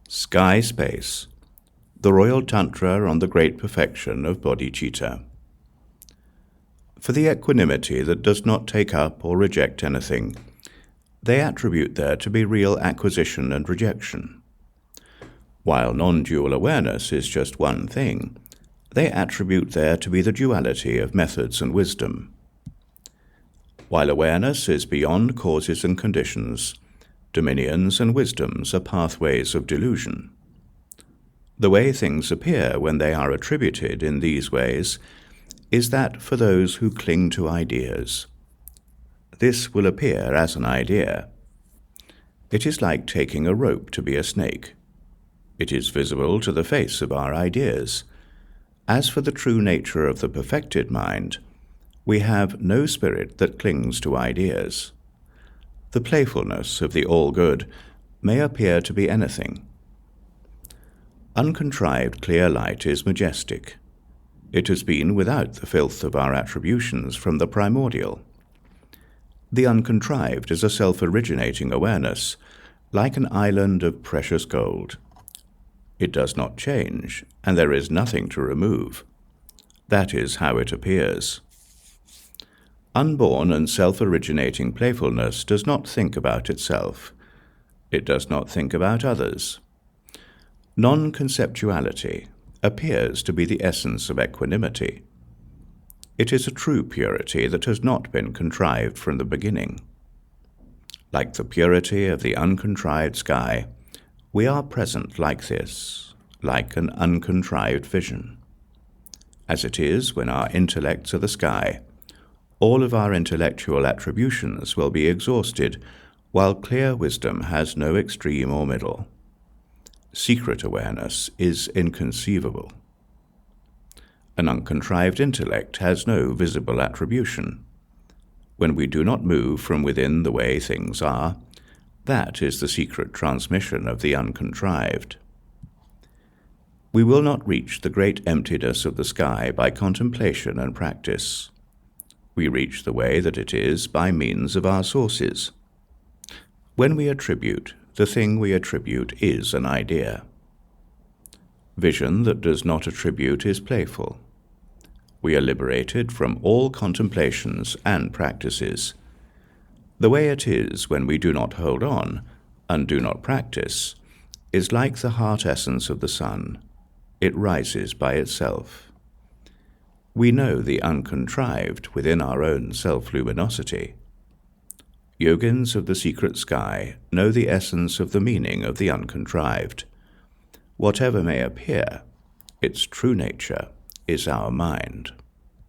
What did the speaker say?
Sky Space, the Royal Tantra on the Great Perfection of Bodhicitta. For the equanimity that does not take up or reject anything, they attribute there to be real acquisition and rejection. While non-dual awareness is just one thing, they attribute there to be the duality of methods and wisdom. While awareness is beyond causes and conditions, dominions and wisdoms are pathways of delusion. The way things appear when they are attributed in these ways is that for those who cling to ideas. This will appear as an idea. It is like taking a rope to be a snake. It is visible to the face of our ideas. As for the true nature of the perfected mind, we have no spirit that clings to ideas. The playfulness of the all-good may appear to be anything. Uncontrived clear light is majestic. It has been without the filth of our attributions from the primordial. The uncontrived is a self-originating awareness, like an island of precious gold. It does not change, and there is nothing to remove. That is how it appears. Unborn and self-originating playfulness does not think about itself. It does not think about others. Non-conceptuality appears to be the essence of equanimity. It is a true purity that has not been contrived from the beginning. Like the purity of the uncontrived sky, we are present like this, like an uncontrived vision. As it is when our intellects are the sky, all of our intellectual attributions will be exhausted, while clear wisdom has no extreme or middle. Secret awareness is inconceivable. An uncontrived intellect has no visible attribution. When we do not move from within the way things are, that is the secret transmission of the uncontrived. We will not reach the great emptiness of the sky by contemplation and practice. We reach the way that it is by means of our sources. When we attribute, the thing we attribute is an idea. Vision that does not attribute is playful. We are liberated from all contemplations and practices. The way it is when we do not hold on and do not practice is like the heart essence of the sun. It rises by itself. We know the uncontrived within our own self-luminosity. Yogins of the secret sky know the essence of the meaning of the uncontrived. Whatever may appear, its true nature is our mind.